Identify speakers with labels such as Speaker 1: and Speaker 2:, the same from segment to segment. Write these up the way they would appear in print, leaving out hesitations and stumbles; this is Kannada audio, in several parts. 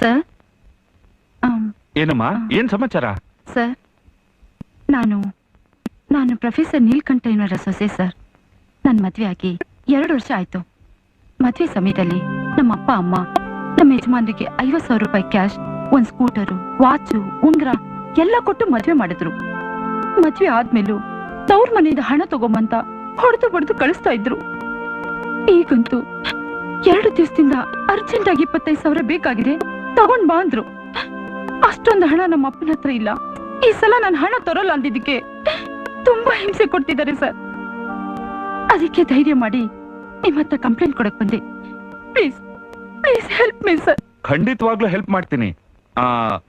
Speaker 1: ಸರ್
Speaker 2: ಏನಮ್ಮ, ಏನ್ ಸಮಾಚಾರ?
Speaker 1: ಸರ್, ನಾನು ಪ್ರೊಫೆಸರ್ ನೀಲಕಂಠಯ್ಯನವರ ಸೊಸೆ ಸರ್. ನನ್ನ ಮದ್ವೆ ಆಗಿ 2 ವರ್ಷ ಆಯ್ತು. ಮದ್ವೆ ಸಮಯದಲ್ಲಿ ನಮ್ಮ ಅಪ್ಪ ಅಮ್ಮ ನಮ್ಮ ಯಜಮಾನ್ರಿಗೆ 50,000 ರೂಪಾಯಿ ಕ್ಯಾಶ್, 1 ಸ್ಕೂಟರು, ವಾಚು, ಉಂಗ್ರ ಎಲ್ಲ ಕೊಟ್ಟು ಮದ್ವೆ ಮಾಡಿದ್ರು. ಮದ್ವೆ ಆದ್ಮೇಲೂ ತವ್ರ ಮನೆಯಿಂದ ಹಣ ತಗೊಂಬಂತ ಹೊಡೆದು ಬಡ್ದು ಕಳಿಸ್ತಾ ಇದ್ರು. ಈಗಂತೂ 2 ದಿವಸದಿಂದ ಅರ್ಜೆಂಟ್ ಆಗಿ 25,000 ಬೇಕಾಗಿದೆ, ತಗೊಂಡ್ ಬಾ ಅಂದ್ರು. ಅಷ್ಟೊಂದು ಹಣ ನಮ್ಮ ಅಪ್ಪನ ಹತ್ರ ಇಲ್ಲ. ಈ ಸಲ ನಾನು ಹಣ ತರೋಲ್ಲ ಅಂದಿದ್ದಕ್ಕೆ ತುಂಬಾ ಹಿಂಸೆ ಕೊಡ್ತಿದ್ದಾರೆ ಸರ್. ಅದಕ್ಕೆ ಧೈರ್ಯ ಮಾಡಿ ನಿಮ್ಮ ಹತ್ರ ಕಂಪ್ಲೇಂಟ್ ಕೊಡಕ್ ಬಂದೆ. Please please help me sir.
Speaker 2: ಖಂಡಿತವಾಗ್ಲೂ ಹೆಲ್ಪ್ ಮಾಡ್ತೀನಿ.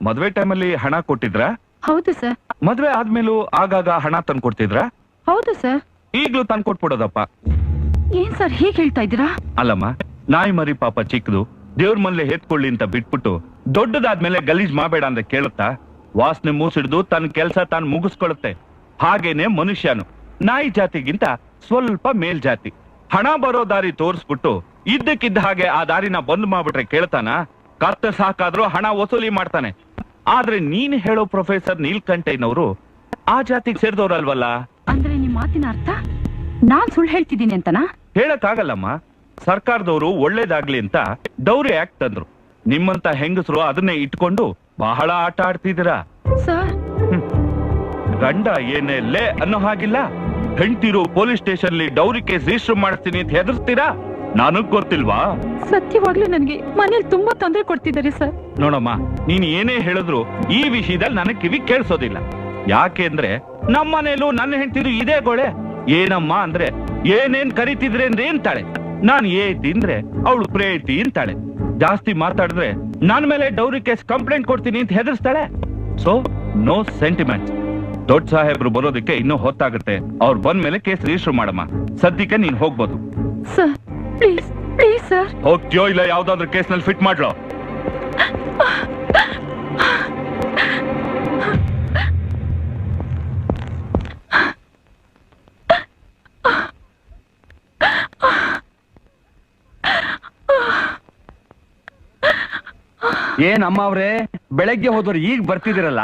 Speaker 2: ಮದ್ವೆ ಟೈಮಲ್ಲಿ ಹಣ ಕೊಟ್ಟಿದ್ರಾ?
Speaker 1: ಹೌದು ಸರ್.
Speaker 2: ಮದ್ವೆ ಆದ್ಮೇಲೂ ಆಗಾಗ ಹಣ ತಂದು ಕೊಡ್ತಿದ್ರಾ?
Speaker 1: ಹೌದು ಸರ್.
Speaker 2: ಈಗ್ಲೂ ತಂದು ಕೊಟ್ಬಿಡೋದಪ್ಪ.
Speaker 1: ಏನ್ ಸರ್ ಹೀಗೆ ಹೇಳ್ತಾ ಇದ್ದೀರಾ?
Speaker 2: ಅಲ್ಲಮ್ಮ, ನಾಯಿ ಮರಿ ಪಾಪ ಚಿಕ್ಕದು, ದೇವ್ರ ಮನೇಲೆ ಎತ್ಕೊಳ್ಳಿ ಅಂತ ಬಿಟ್ಬಿಟ್ಟು ದೊಡ್ಡದಾದ್ಮೇಲೆ ಗಲೀಜ್ ಮಾಡಬೇಡ ಅಂತ ಕೇಳುತ್ತಾ? ವಾಸನೆ ಮೂಸಿಡ್ದು ತನ್ನ ಕೆಲಸ ತಾನು ಮುಗಿಸ್ಕೊಳುತ್ತೆ. ಹಾಗೇನೆ ಮನುಷ್ಯನು ನಾಯಿ ಜಾತಿಗಿಂತ ಸ್ವಲ್ಪ ಮೇಲ್ಜಾತಿ. ಹಣ ಬರೋ ದಾರಿ ತೋರಿಸ್ಬಿಟ್ಟು ಇದ್ದಕ್ಕಿದ್ದ ಹಾಗೆ ಆ ದಾರಿನ ಬಂದ್ ಮಾಡ್ಬಿಟ್ರೆ ಕೇಳ್ತಾನ? ಕತ್ತ ಸಾಕಾದ್ರೂ ಹಣ ವಸೂಲಿ ಮಾಡ್ತಾನೆ. ಆದ್ರೆ ನೀನ್ ಹೇಳೋ ಪ್ರೊಫೆಸರ್ ನೀಲಕಂಠಯ್ಯನವರು ಆ ಜಾತಿಗೆ ಸೇರಿದವ್ರಲ್ವಲ್ಲ?
Speaker 1: ಅಂದ್ರೆ ನಿಮ್ ಮಾತಿನ ಅರ್ಥ ನಾನ್ ಸುಳ್ಳು ಹೇಳ್ತಿದ್ದೀನಿ ಅಂತನಾ?
Speaker 2: ಹೇಳಕ್ಕಾಗಲ್ಲಮ್ಮ. ಸರ್ಕಾರದವರು ಒಳ್ಳೇದಾಗ್ಲಿ ಅಂತ ಡೌರಿ ಆಕ್ಟ್ ತಂದ್ರು. ನಿಮ್ಮಂತ ಹೆಂಗಸರು ಅದನ್ನೇ ಇಟ್ಕೊಂಡು ಬಹಳ ಆಟ ಆಡ್ತಿದ್ದೀರಾ. ಗಂಡ ಏನೆಲ್ಲೇ ಅನ್ನೋ ಹಾಗಿಲ್ಲ, ಹೆಂಡ್ತಿರು police station dowry case register ಮಾಡಿಸ್ತೀನಿ ಅಂತ ಹೆದರ್ಸ್ತೀರಾ? ನನಗ್ ಗೊತ್ತಿಲ್ವಾ?
Speaker 1: ಸತ್ಯವಾಗ್ಲೂ ನನಗೆ ಮನೇಲಿ ತುಂಬಾ ತೊಂದರೆ ಕೊಡ್ತಿದ್ದಾರೆ ಸರ್.
Speaker 2: ನೋಡಮ್ಮ, ನೀನ್ ಏನೇ ಹೇಳಿದ್ರು ಈ ವಿಷಯದಲ್ಲಿ ನನಗ್ ಕಿವಿ ಕೇಳಿಸೋದಿಲ್ಲ. ಯಾಕೆ ಅಂದ್ರೆ ನಮ್ಮನೇಲೂ ನನ್ನ ಹೆಂಡ್ತಿರು ಇದೇ ಗೋಳೆ. ಏನಮ್ಮ ಅಂದ್ರೆ ಏನೇನ್ ಕರಿತಿದ್ರೆ ಅಂದ್ರೆ ಅಂತಾಳೆ. ನಾನ್ ಏತಿ ಅಂದ್ರೆ ಅವಳು ಪ್ರೇತಿ ಅಂತಾಳೆ. ಜಾಸ್ತಿ ಮಾತಾಡಿದ್ರೆ ನನ್ ಮೇಲೆ ಡೌರಿ ಕೇಸ್ ಕಂಪ್ಲೇಂಟ್ ಕೊಡ್ತೀನಿ ಅಂತ ಹೆದರ್ಸ್ತಾಳೆ. So no sentiment. ದೊಡ್ಡ ಸಾಹೇಬ್ರು ಬರೋದಕ್ಕೆ ಇನ್ನೂ ಹೊತ್ತಾಗುತ್ತೆ. ಅವ್ರು ಬಂದ್ಮೇಲೆ ಕೇಸ್ ರಿಜಿಸ್ಟರ್ ಮಾಡಮ್ಮ. ಸದ್ಯಕ್ಕೆ ನೀನ್ ಹೋಗ್ಬೋದು.
Speaker 1: Sir please please sir.
Speaker 2: ಹೋಗ್ತೀಯೋ ಇಲ್ಲ ಯಾವ್ದಾದ್ರು ಕೇಸ್ ನಲ್ಲಿ ಫಿಟ್ ಮಾಡ್ಲೋ?
Speaker 3: ಏನಮ್ಮ ಅವ್ರೆ, ಬೆಳಗ್ಗೆ ಹೋದವ್ರು ಈಗ ಬರ್ತಿದಿರಲ್ಲ,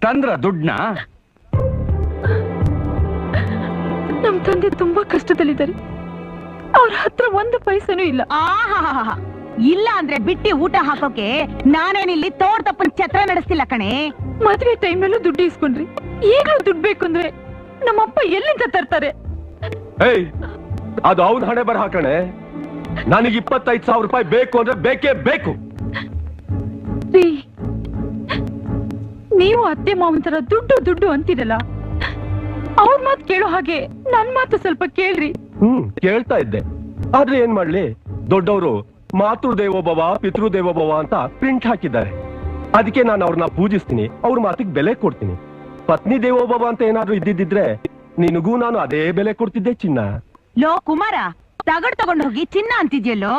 Speaker 3: ತಂದ್ರ ದುಡ್ಡನ್ನ?
Speaker 1: ನಮ್ ತಂದೆ ತುಂಬಾ ಕಷ್ಟದಲ್ಲಿದ್ದಾರೆ. ಅವ್ರ ಹತ್ರ 1 ಪೈಸೆನೂ ಇಲ್ಲ.
Speaker 4: ಇಲ್ಲ ಅಂದ್ರೆ ಬಿಟ್ಟಿ ಊಟ ಹಾಕೋಕೆ ನಾನೇನಿಲ್ಲಿ ತೋಡ್ ತಪ್ಪನ್ ಛತ್ರ ನಡೆಸ್ತಿಲ್ಲ ಕಣೆ.
Speaker 1: ಮದ್ವೆ ಟೈಮಲ್ಲೂ ದುಡ್ಡು ಇಸ್ಕೊಂಡ್ರಿ, ಈಗಲೂ ದುಡ್ಡು ಬೇಕು ಅಂದ್ರೆ ನಮ್ಮಪ್ಪ ಎಲ್ಲಿಂದ ತರ್ತಾರೆ?
Speaker 3: ಅದು ಅವ್ನ ಹಣೆ ಬರ ಹಾಕಣೆ. ನನಗೆ 25,000 ರೂಪಾಯಿ ಬೇಕು ಅಂದ್ರೆ ಬೇಕೇ ಬೇಕು.
Speaker 1: ನೀವು ಅತ್ತೆ ಮಾವನ್ ತರ ದುಡ್ಡು ದುಡ್ಡು ಅಂತೀರಲ್ಲ, ಅವ್ರ ಮಾತು ಕೇಳೋ ಹಾಗೆ ನನ್ ಮಾತು ಸ್ವಲ್ಪ ಕೇಳ್ರಿ.
Speaker 3: ಕೇಳ್ತಾ ಇದ್ದೆ, ಆದ್ರೆ ಏನ್ ಮಾಡ್ಲಿ, ದೊಡ್ಡವರು ಮಾತೃ ದೇವೋಭವ ಪಿತೃ ದೇವೋಭವ ಅಂತ ಪ್ರಿಂಟ್ ಹಾಕಿದ್ದಾರೆ. ಅದಕ್ಕೆ ನಾನು ಅವ್ರನ್ನ ಪೂಜಿಸ್ತೀನಿ, ಅವ್ರ ಮಾತಿಗೆ ಬೆಲೆ ಕೊಡ್ತೀನಿ. ಪತ್ನಿ ದೇವೋಭವ ಅಂತ ಏನಾದ್ರೂ ಇದ್ದಿದ್ರೆ ನಿನಗೂ ನಾನು ಅದೇ ಬೆಲೆ ಕೊಡ್ತಿದ್ದೆ ಚಿನ್ನ.
Speaker 4: ಲೋ ಕುಮಾರ, ತಗೊಂಡು ಹೋಗಿ ಚಿನ್ನ ಅಂತಿದ್ಯಲ್ಲೋ.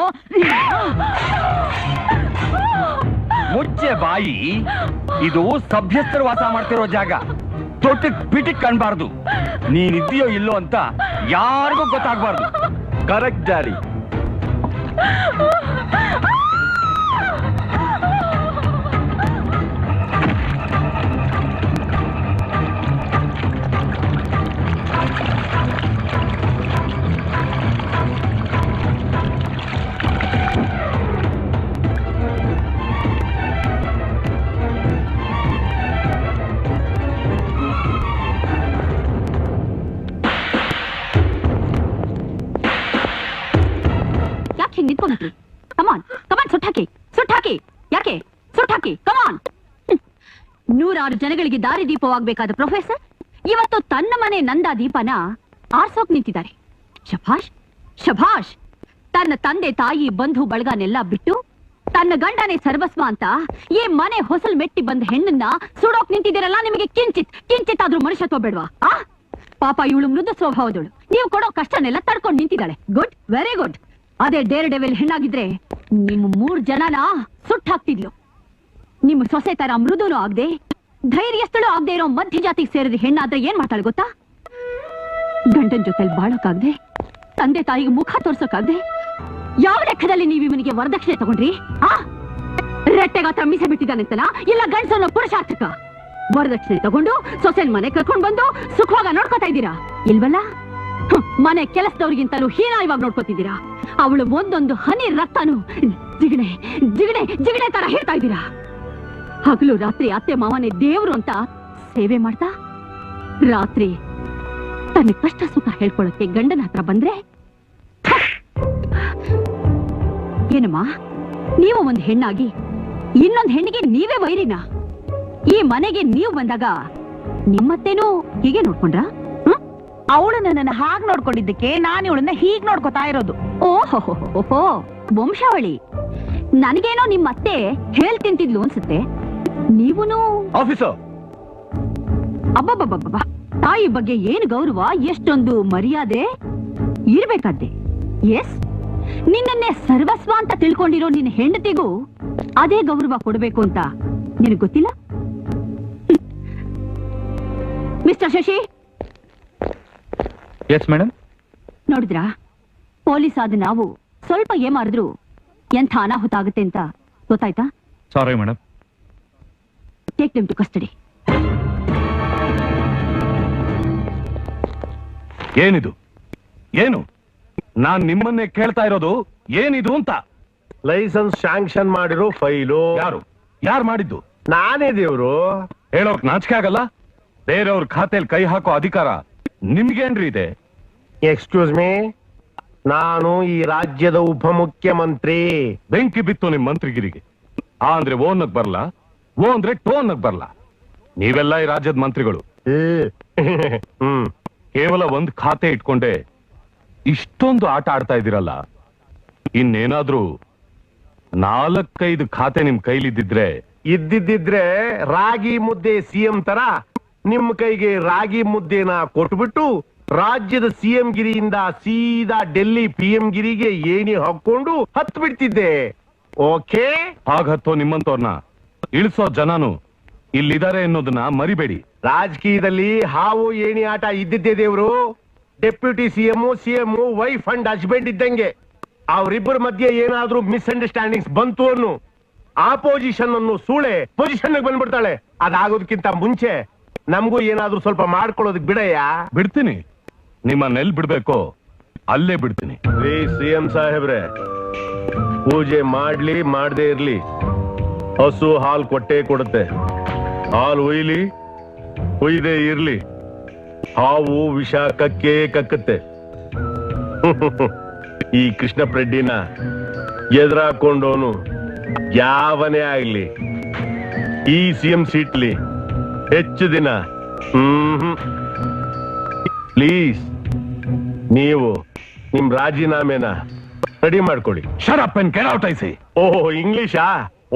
Speaker 3: ಮುಚ್ಚೆ ಬಾಯಿ. ಇದು ಸಭ್ಯಸ್ಥರು ವಾಸ ಮಾಡ್ತಿರೋ ಜಾಗ. ತೊಟ್ಟಿಗ್ ಪಿಟಿಕ್ ಕಾಣ್ಬಾರ್ದು. ನೀನಿದ್ದೀಯೋ ಇಲ್ಲೋ ಅಂತ ಯಾರಿಗೂ ಗೊತ್ತಾಗ್ಬಾರ್ದು. Correct daddy.
Speaker 4: ನಿಂತ್ಕೊಂಡ್ರಿ. ಕಮಾನ್ ಕಮಾನ್, ಸುಟ್ಟಾಕಿ. ಯಾಕೆ ಸುಟ್ಟಾಕಿ? ಕಮಾನ್. 100 ಜನಗಳಿಗೆ ದಾರಿ ದೀಪವಾಗಬೇಕಾದ ಪ್ರೊಫೆಸರ್ ಇವತ್ತು ತನ್ನ ಮನೆ ನಂದಾ ದೀಪನ ಆರ್ಸೋಕ್ ನಿಂತಿದ್ದಾರೆ. ಶಭಾಷ್ ಶಭಾಷ್. ತನ್ನ ತಂದೆ ತಾಯಿ ಬಂಧು ಬಳಗನೆಲ್ಲ ಬಿಟ್ಟು ತನ್ನ ಗಂಡನೇ ಸರ್ವಸ್ವ ಅಂತ ಈ ಮನೆ ಹೊಸಲ್ ಮೆಟ್ಟಿ ಬಂದ ಹೆಣ್ಣನ್ನ ಸುಡೋಕ್ ನಿಂತಿದ್ದೀರಲ್ಲ. ನಿಮಗೆ ಕಿಂಚಿತ್ ಆದ್ರೂ ಮನುಷ್ಯತ್ವ ಬೇಡ್ವಾ? ಪಾಪ ಇವಳು ಮೃದು ಸ್ವಭಾವದಳು. ನೀವು ಕೊಡೋ ಕಷ್ಟನೆಲ್ಲ ತಡ್ಕೊಂಡು ನಿಂತಿದ್ದಾಳೆ. Good, very good. ಅದೇ ಡೇರ್ ಡೆವಿಲ್ ಹೆಣ್ಣಾಗಿದ್ರೆ ನಿಮ್ಮ 3 ಜನನ ಸುಟ್ಟು ಹಾಕ್ತಿದ್ಲು. ನಿಮ್ಮ ಸೊಸೆ ತರ ಮೃದುನೂ ಆಗದೆ ಧೈರ್ಯಸ್ಥಳು ಆಗದೆ ಇರೋ ಮಧ್ಯ ಜಾತಿಗೆ ಸೇರಿದ ಹೆಣ್ಣಾದ್ರೆ ಏನ್ ಮಾಡ್ತಾಳೆ ಗೊತ್ತಾ? ಗಂಡನ ಜೊತೆಲಿ ಬಾಳೋಕಾಗ್ದೆ, ತಂದೆ ತಾಯಿಗೆ ಮುಖ ತೋರ್ಸೋಕಾಗ್ದೆ ಯಾವ ಲೆಕ್ಕದಲ್ಲಿ ನೀವು ಇವನಿಗೆ ವರದಕ್ಷಿಣೆ ತಗೊಂಡ್ರಿ? ರೆಟ್ಟೆಗಾತ್ರ ಮೀಸೆ ಬಿಟ್ಟಿದ್ದಾನಂತನ ಇಲ್ಲ ಗಂಡಸನ್ನ ಪುರುಷಾರ್ಥಕ ವರದಕ್ಷಿಣೆ ತಗೊಂಡು ಸೊಸೆನ್ ಮನೆ ಕರ್ಕೊಂಡ್ ಬಂದು ಸುಖವಾಗ ನೋಡ್ಕೊತಾ ಇದ್ದೀರಾ ಇಲ್ವಲ್ಲ ಮನೆ ಕೆಲಸದವ್ರಿಗಿಂತಲೂ ಹೀನಾಯವಾಗಿ ನೋಡ್ಕೊತಿದ್ದೀರಾ ಅವಳು ಒಂದೊಂದು ಹನಿ ರಕ್ತನು ಜಿಗಣೆ ಜಿಗಣೆ ಜಿಗಣೆ ತರ ಹೇಳ್ತಾ ಇದ್ದೀರಾ ಹಗಲು ರಾತ್ರಿ ಅತ್ತೆ ಮಾವನೇ ದೇವ್ರು ಅಂತ ಸೇವೆ ಮಾಡ್ತಾ ರಾತ್ರಿ ತನ್ನ ಕಷ್ಟ ಸುಖ ಹೇಳ್ಕೊಳಕ್ಕೆ ಗಂಡನ ಹತ್ರ ಬಂದ್ರೆ ಏನಮ್ಮ ನೀವು ಒಂದ್ ಹೆಣ್ಣಾಗಿ ಇನ್ನೊಂದ್ ಹೆಣ್ಣಿಗೆ ನೀವೇ ವೈರಿನ ಈ ಮನೆಗೆ ನೀವು ಬಂದಾಗ ನಿಮ್ಮತ್ತೇನೋ ಹೀಗೆ ನೋಡ್ಕೊಂಡ್ರ
Speaker 5: ಅವಳು ನನ್ನನ್ನು ಹಾಗೆ ನೋಡ್ಕೊಂಡಿದ್ದಕ್ಕೆ ನಾನು ಇವಳನ್ನ ಹೀಗ್ ನೋಡ್ಕೊತಾ ಇರೋದು.
Speaker 4: ಓಹೋ ವಂಶಾವಳಿ ನನಗೇನೋ ನಿಮ್ಮತ್ತೆ ಹೇಳ್ ತಿಂತಿದ್ಲು ಅನ್ಸುತ್ತೆ. ನೀವುನು
Speaker 3: ಆಫೀಸರ್
Speaker 4: ಅಬ್ಬಬ್ಬಬ್ಬ ತಾಯಿ ಬಗ್ಗೆ ಏನು ಗೌರವ ಎಷ್ಟೊಂದು ಮರ್ಯಾದೆ ಇರ್ಬೇಕಾದ್ದೆ. ಎಸ್ ನಿನ್ನನ್ನೇ ಸರ್ವಸ್ವ ಅಂತ ತಿಳ್ಕೊಂಡಿರೋ ನಿನ್ನ ಹೆಂಡತಿಗೂ ಅದೇ ಗೌರವ ಕೊಡಬೇಕು ಅಂತ ನಿನಗೆ ಗೊತ್ತಿಲ್ಲ? ಮಿಸ್ಟರ್ ಶಶಿ.
Speaker 2: Yes madam.
Speaker 4: ನೋಡಿದ್ರಾ ಪೊಲೀಸ್ ಆದ ನಾವು ಸ್ವಲ್ಪ ಏಮಾರಿದ್ರು ಎಂಥ ಅನಾಹುತ ಆಗುತ್ತೆ ಅಂತ ಗೊತ್ತಾಯ್ತಾ?
Speaker 2: Sorry madam.
Speaker 4: Take them to custody.
Speaker 3: ಏನಿದು? ಏನು? ನಾನ್ ನಿಮ್ಮನ್ನೇ ಕೇಳ್ತಾ ಇರೋದು ಏನಿದು ಅಂತ.
Speaker 6: ಲೈಸೆನ್ಸ್ ಶಾಂಕ್ಷನ್ ಮಾಡಿರೋ ಫೈಲು.
Speaker 3: ಯಾರು ಮಾಡಿದ್ದು?
Speaker 6: ನಾನೇ ದೇವ್ರು.
Speaker 3: ಹೇಳೋಕ್ ನಾಚಿಕೆ ಆಗಲ್ಲ? ಬೇರೆಯವ್ರ ಖಾತೆಯಲ್ಲಿ ಕೈ ಹಾಕೋ ಅಧಿಕಾರ ನಿಮ್ಗೇನ್ರಿ ಇದೆ?
Speaker 6: ಎಕ್ಸ್ಕ್ಯೂಸ್ ಮೀ, ನಾನು ಈ ರಾಜ್ಯದ ಉಪಮುಖ್ಯಮಂತ್ರಿ.
Speaker 3: ಬೆಂಕಿ ಬಿತ್ತು ನಿಮ್ ಮಂತ್ರಿಗಿರಿಗೆ. ಆ ಅಂದ್ರೆ ಓನಕ್ ಬರ್ಲಾ, ಓ ಅಂದ್ರೆ ಟೋನಕ್ ಬರ್ಲಾ. ನೀವೆಲ್ಲ ಈ ರಾಜ್ಯದ ಮಂತ್ರಿಗಳು. ಕೇವಲ ಒಂದ್ ಖಾತೆ ಇಟ್ಕೊಂಡೆ ಇಷ್ಟೊಂದು ಆಟ ಆಡ್ತಾ ಇದ್ದೀರಲ್ಲ. ಇನ್ನೇನಾದ್ರೂ 4-5 ಖಾತೆ ನಿಮ್ ಕೈಲಿದ್ದಿದ್ರೆ
Speaker 6: ಇದ್ದಿದ್ರೆ ರಾಗಿ ಮುದ್ದೆ ಸಿಎಂ ತರ ನಿಮ್ ಕೈಗೆ ರಾಗಿ ಮುದ್ದೆನ ಕೊಟ್ಬಿಟ್ಟು ರಾಜ್ಯದ ಸಿಎಂ ಗಿರಿಯಿಂದ ಸೀದಾ ಡೆಲ್ಲಿ PM ಗಿರಿಗೆ ಏಣಿ ಹಾಕೊಂಡು ಹತ್ ಬಿಡ್ತಿದ್ದೆ. ಓಕೆ?
Speaker 3: ಹಾಗತ್ತೋ ನಿಮ್ಮಂತವ್ರನ್ನ ಇಳಿಸೋ ಜನನು ಇಲ್ಲಿದ್ದಾರೆ ಅನ್ನೋದನ್ನ ಮರಿಬೇಡಿ.
Speaker 6: ರಾಜಕೀಯದಲ್ಲಿ ಹಾವು ಏಣಿ ಆಟ ಇದ್ದಿದ್ದೇ ದೇವ್ರು. Deputy CM wife and husband ಇದ್ದಂಗೆ. ಅವರಿಬ್ಬರ ಮಧ್ಯೆ ಏನಾದ್ರೂ ಮಿಸ್ಅಂಡರ್ಸ್ಟ್ಯಾಂಡಿಂಗ್ಸ್ ಬಂತು ಅನ್ನು ಆಪೋಸಿಷನ್ ಅನ್ನು ಸೂಳೆ ಪೊಸಿಷನ್ ಬಂದ್ಬಿಡ್ತಾಳೆ. ಅದಾಗೋದಕ್ಕಿಂತ ಮುಂಚೆ ನಮಗೂ ಏನಾದ್ರೂ ಸ್ವಲ್ಪ ಮಾಡ್ಕೊಳ್ಳೋದಕ್ ಬಿಡಯ್ಯ.
Speaker 3: ಬಿಡ್ತೀನಿ. ನಿಮ್ಮನ್ನೆಲ್ ಬಿಡ್ಬೇಕೋ ಅಲ್ಲೇ ಬಿಡ್ತೀನಿ.
Speaker 6: ಸಿಎಂ ಸಾಹೇಬ್ರೆ, ಪೂಜೆ ಮಾಡ್ಲಿ ಮಾಡದೇ ಇರ್ಲಿ, ಹಸು ಹಾಲು ಕೊಟ್ಟೆ ಕೊಡುತ್ತೆ. ಹಾಲು ಉಯ್ಲಿ ಉಯ್ದೇ ಇರ್ಲಿ, ಹಾವು ವಿಷ ಕಕ್ಕೇ ಕಕ್ಕತ್ತೆ. ಈ ಕೃಷ್ಣಪ್ಪ ರೆಡ್ಡಿನ ಎದುರಾಕೊಂಡವನು ಯಾವನೇ ಆಗ್ಲಿ ಈ ಸಿಎಂ ಸೀಟ್ಲಿ ಹೆಚ್ಚು ದಿನ ಪ್ಲೀಸ್ ನೀವು ನಿಮ್ ರಾಜೀನಾಮೆನ ರೆಡಿ ಮಾಡ್ಕೊಳ್ಳಿ.
Speaker 3: Shut up and get out I say.
Speaker 6: ಓಹೋ ಇಂಗ್ಲಿಷಾ?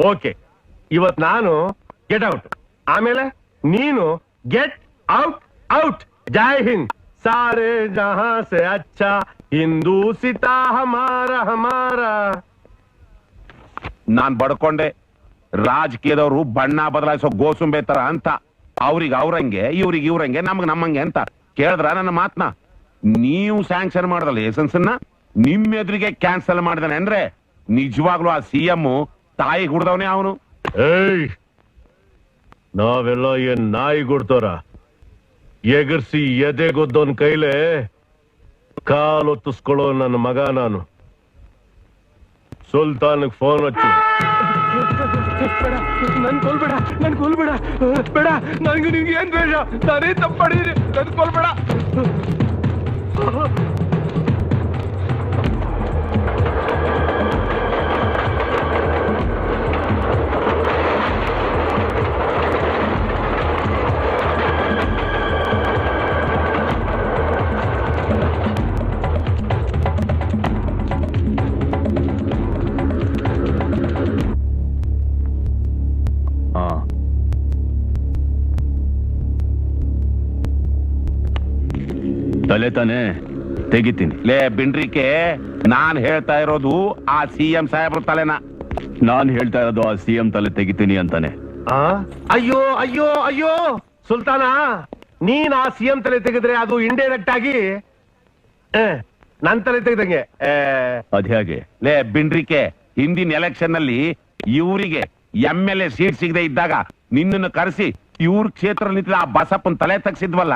Speaker 6: ಓಕೆ. ಇವತ್ ನಾನು ಗೆಟ್ ಔಟ್, ಆಮೇಲೆ ನೀನು ಗೆಟ್ ಔಟ್ ಔಟ್. ಜೈ ಹಿಂದ್. ಸಾರೆ ಜಹಾಂ ಸೆ ಅಚ್ಚಾ ಹಿಂದೂ ಸಿತಾ ಹಮಾರ ಹಮಾರ.
Speaker 7: ನಾನ್ ಬಡ್ಕೊಂಡೆ ರಾಜಕೀಯದವರು ಬಣ್ಣ ಬದಲಾಯಿಸೋ ಗೋಸುಂಬೆ ತರ ಅಂತ. ಅವ್ರಿಗೆ ಅವ್ರಂಗೆ, ಇವ್ರಿಗೆ ಇವ್ರಂಗೆ, ನಮ್ಗೆ ನಮ್ಮಂಗೆ ಅಂತ ಕೇಳಿದ್ರ ನನ್ನ ಮಾತ್ನ? ನೀವು ಸ್ಯಾಂಕ್ಷನ್ ಮಾಡದಲ್ಲ ಲೈಸೆನ್ಸ್ ಅನ್ನ, ನಿಮ್ ಎದುರಿಗೆ ಕ್ಯಾನ್ಸಲ್ ಮಾಡಿದಾನೆ ಅಂದ್ರೆ ನಿಜವಾಗ್ಲೂ ಆ ಸಿಎಂ ತಾಯಿ ಹುಡ್ದವನೇ ಅವನು.
Speaker 6: ಏಯ್, ನಾವೆಲ್ಲ ಏನ್ ನಾಯಿ ಗುಡ್ತೋರ? ಎಗರ್ಸಿ ಎದೆಗೊದ್ದವನ್ ಕೈಲೇ ಕಾಲೊತ್ತಿಸ್ಕೊಳ್ಳೋ ನನ್ನ ಮಗ ನಾನು. ಸುಲ್ತಾನ್ಗೆ ಫೋನ್ ಹಚ್ಚು.
Speaker 3: ನನ್ ಕೊಲ್ಬೇಡ, ನನ್ ಕೊಲ್ಬೇಡ, ಬೇಡ, ನನ್ಗೆ ನಿಮ್ಗೆ ಏನ್ ಬೇಡ, ನಾನೇ ತಪ್ಪು ಮಾಡಿದೀನಿ, ನನ್ ಕೊಲ್ಬೇಡ.
Speaker 7: ತಲೆ ತಾನೆ ತೆಗಿತೀನಿ. ಲೇ ಬಿಂಡ್ರಿಕೆ, ನಾನ್ ಹೇಳ್ತಾ ಇರೋದು ಆ ಸಿಎಂ ಸಾಹೇಬ್ರ ತಲೆನ.
Speaker 2: ನಾನ್ ಹೇಳ್ತಾ ಇರೋದು ಆ ಸಿಎಂ ತಲೆ ತೆಗಿತೀನಿ ಅಂತಾನೆ.
Speaker 6: ಅಯ್ಯೋ ಅಯ್ಯೋ ಅಯ್ಯೋ ಸುಲ್ತಾನ, ನೀನ್ ಆ ಸಿಎಂ ತಲೆ ತೆಗೆದ್ರೆ ಅದು ಇಂಡೈರೆಕ್ಟ್ ಆಗಿ ನನ್ ತಲೆ ತೆಗೆದಂಗೆ.
Speaker 2: ಅದ್ಯಾಗೆ?
Speaker 7: ಲೇ ಬಿಂಡ್ರಿಕೆ, ಹಿಂದಿನ ಎಲೆಕ್ಷನ್ ನಲ್ಲಿ ಇವರಿಗೆ MLA ಸೀಟ್ ಸಿಗದೆ ಇದ್ದಾಗ ನಿನ್ನನ್ನು ಕರೆಸಿ ಇವ್ರ ಕ್ಷೇತ್ರ ನಿಂತಿದ್ದ ಆ ಬಸಪ್ಪನ್ ತಲೆ ತಗ್ಸಿದ್ವಲ್ಲ,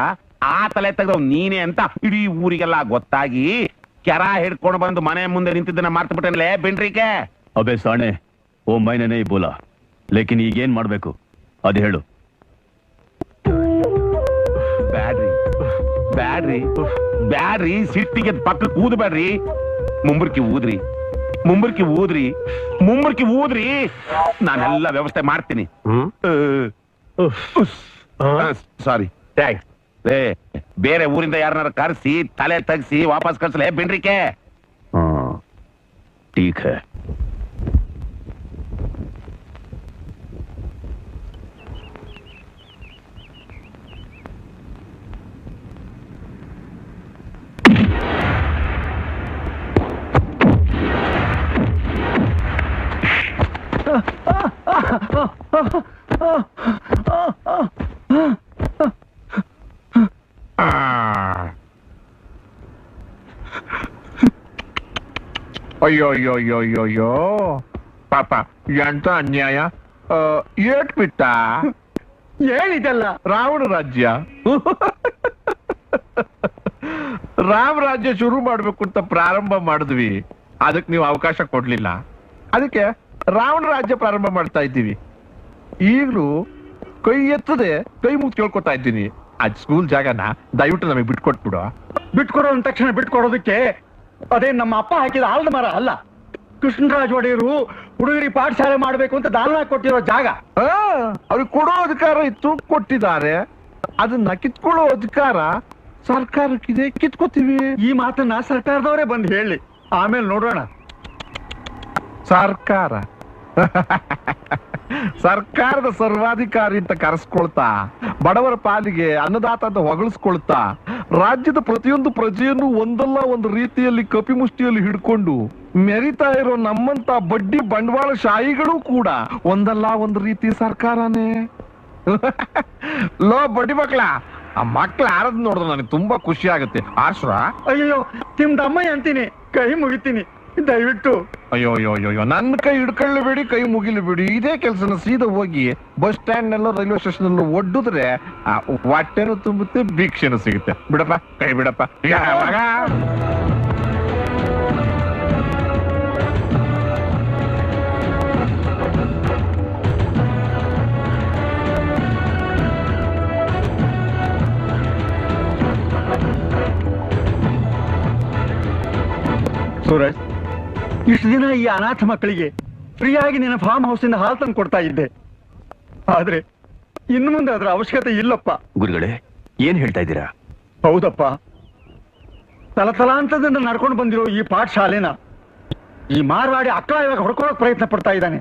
Speaker 7: ಆ ತಲೆ ತೆಗೆದವ್ ನೀನೇ ಅಂತ ಇಡೀ ಊರಿಗೆಲ್ಲ ಗೊತ್ತಾಗಿ ಕೆರ ಹಿಡ್ಕೊಂಡು ಬಂದು ಮನೆ ಮುಂದೆ ನಿಂತಿದ್ದನ್ನ ಮಾರ್ತು ಬಿಟ್ಟನಲ್ಲೇ ಬೆಂಡ್ರಿಕೆ.
Speaker 8: ಅಬೇ ಸಾಣೆ, ಓ ಮೈನೇ ಬೋಲಾ, ಲೇಕಿನ್ ಈಗೇನ್ ಮಾಡ್ಬೇಕು ಅದು ಹೇಳು.
Speaker 7: ಬ್ಯಾಡ್ರಿ ಬ್ಯಾಡ್ರಿ ಬ್ಯಾಡ್ರಿ, ಸಿಟ್ಟಿಗೆ ಪಕ್ಕಕ್ಕೆ ಊದ್ಬೇಡ್ರಿ. ಮುಂಬರ್ಕಿ ಊದ್ರಿ, ಮುಂಬರ್ಕಿ ಊದ್ರಿ, ಮುಂಬರ್ಕಿ ಊದ್ರಿ. ನಾನೆಲ್ಲ ವ್ಯವಸ್ಥೆ ಮಾಡ್ತೀನಿ. ಸಾರಿ,
Speaker 6: ಥ್ಯಾಂಕ್ಸ್.
Speaker 7: ಬೇರೆ ಊರಿಂದ ಯಾರನ್ನಾರ ಕರೆಸಿ ತಲೆ ತಗ್ಸಿ ವಾಪಸ್ ಕಳ್ಸಲೇ ಬೆಂಡ್ರಿಕೆ.
Speaker 8: ठीक है.
Speaker 6: ಅಯ್ಯೋ ಅಯ್ಯೋ ಅಯ್ಯೋ ಅಯ್ಯೋ ಅಯ್ಯೋ ಪಾಪ, ಎಂತ ಅನ್ಯಾಯ. ಏಟ್ ಬಿಟ್ಟ ಏನಿದೆಲ್ಲ ರಾವಣ ರಾಜ್ಯ. ರಾಮ ರಾಜ್ಯ ಶುರು ಮಾಡ್ಬೇಕು ಅಂತ ಪ್ರಾರಂಭ ಮಾಡಿದ್ವಿ, ಅದಕ್ಕೆ ನೀವು ಅವಕಾಶ ಕೊಡ್ಲಿಲ್ಲ, ಅದಕ್ಕೆ ರಾವಣ ರಾಜ್ಯ ಪ್ರಾರಂಭ ಮಾಡ್ತಾ ಇದ್ದೀವಿ. ಈಗಲೂ ಕೈ ಎತ್ತದೆ ಕೈ ಮುಗ್ದು ಕೇಳ್ಕೊತಾ ಇದ್ದೀನಿ, ಅದ್ ಸ್ಕೂಲ್ ಜಾಗನ ದಯವಿಟ್ಟು ನಮಗೆ ಬಿಟ್ಕೊಟ್ಬಿಡು.
Speaker 9: ಬಿಟ್ಕೊಡೋ ಅಂದ ತಕ್ಷಣ ಬಿಟ್ಕೊಡೋದಕ್ಕೆ ಅದೇ ನಮ್ಮ ಅಪ್ಪ ಹಾಕಿದ ಆಲದ ಮರ ಅಲ್ಲ. ಕೃಷ್ಣರಾಜ ಒಡೆಯರು ಹುಡುಗರಿ ಪಾಠಶಾಲೆ ಮಾಡ್ಬೇಕು ಅಂತ ದಾನ ಕೊಟ್ಟಿರೋ ಜಾಗ.
Speaker 6: ಅವ್ರಿಗೆ ಕೊಡೋ ಅಧಿಕಾರ ಇತ್ತು, ಕೊಟ್ಟಿದ್ದಾರೆ. ಅದನ್ನ ಕಿತ್ಕೊಳ್ಳೋ ಅಧಿಕಾರ ಸರ್ಕಾರಕ್ಕಿದೆ, ಕಿತ್ಕೋತೀವಿ.
Speaker 9: ಈ ಮಾತನ್ನ ಸರ್ಕಾರದವರೇ ಬಂದು ಹೇಳಿ, ಆಮೇಲೆ ನೋಡೋಣ.
Speaker 6: ಸರ್ಕಾರ ಸರ್ಕಾರದ ಸರ್ವಾಧಿಕಾರಿ ಅಂತ ಕರೆಸ್ಕೊಳ್ತಾ, ಬಡವರ ಪಾಲಿಗೆ ಅನ್ನದಾತ ಅಂತ ಹೊಗಳಿಸ್ಕೊಳ್ತಾ, ರಾಜ್ಯದ ಪ್ರತಿಯೊಂದು ಪ್ರಜೆಯನ್ನು ಒಂದಲ್ಲ ಒಂದು ರೀತಿಯಲ್ಲಿ ಕಪಿಮುಷ್ಟಿಯಲ್ಲಿ ಹಿಡ್ಕೊಂಡು ಮೆರಿತಾ ಇರೋ ನಮ್ಮಂತ ಬಡ್ಡಿ ಬಂಡವಾಳ ಶಾಹಿಗಳು ಕೂಡ ಒಂದಲ್ಲ ಒಂದು ರೀತಿ ಸರ್ಕಾರನೇ. ಲೋ ಬಡ್ಡಿ ಮಕ್ಳ, ಆ ಮಕ್ಳ ಆರದ್ ನೋಡಿದ್ರೆ ನನಗೆ ತುಂಬಾ ಖುಷಿ ಆಗುತ್ತೆ. ಆಶ್ರ
Speaker 9: ಅಯ್ಯೋ ನಿಮ್ದಮ್ಮಯ್ಯ ಅಂತೀನಿ, ಕೈ ಮುಗಿತೀನಿ, ದಯವಿಟ್ಟು.
Speaker 6: ಅಯ್ಯೋ ಅಯ್ಯೋ ಅಯ್ಯೋ, ನನ್ನ ಕೈ ಹಿಡ್ಕೊಳ್ಳಬೇಡಿ, ಕೈ ಮುಗಿಲಬೇಡಿ. ಇದೇ ಕೆಲಸನ ಸೀದಾ ಹೋಗಿ ಬಸ್ ಸ್ಟ್ಯಾಂಡ್ ನಲ್ಲೋ ರೈಲ್ವೆ ಸ್ಟೇಷನ್ ನಲ್ಲೋ ಒಡ್ಡಿದ್ರೆ ಹೊಟ್ಟೆನೂ ತುಂಬುತ್ತೆ, ಭಿಕ್ಷೆನೂ ಸಿಗುತ್ತೆ. ಬಿಡಪ್ಪ, ಕೈ ಬಿಡಪ್ಪ.
Speaker 9: ಸೂರಜ್, ಇಷ್ಟು ದಿನ ಈ ಅನಾಥ ಮಕ್ಕಳಿಗೆ ಫ್ರೀಯಾಗಿ ನಿನ್ನ ಫಾರ್ಮ್ ಹೌಸ್ ಇಂದ ಹಾಲು ತಂದು ಕೊಡ್ತಾ ಇದ್ದೆ, ಆದ್ರೆ ಇನ್ನು ಮುಂದೆ ಅದರ ಅವಶ್ಯಕತೆ ಇಲ್ಲಪ್ಪ.
Speaker 8: ಗುರುಗಳೇ, ಏನ್ ಹೇಳ್ತಾ ಇದ್ದೀರಾ?
Speaker 9: ಹೌದಪ್ಪ, ತಲತಲಾಂತರದಿಂದ ನಡ್ಕೊಂಡು ಬಂದಿರೋ ಈ ಪಾಠಶಾಲೆನ ಈ ಮಾರ್ವಾಡಿ ಅಕ್ಳ ಇವಾಗ ಹೊಡ್ಕೊಳ್ಳೋಕೆ ಪ್ರಯತ್ನ ಪಡ್ತಾ ಇದ್ದಾನೆ.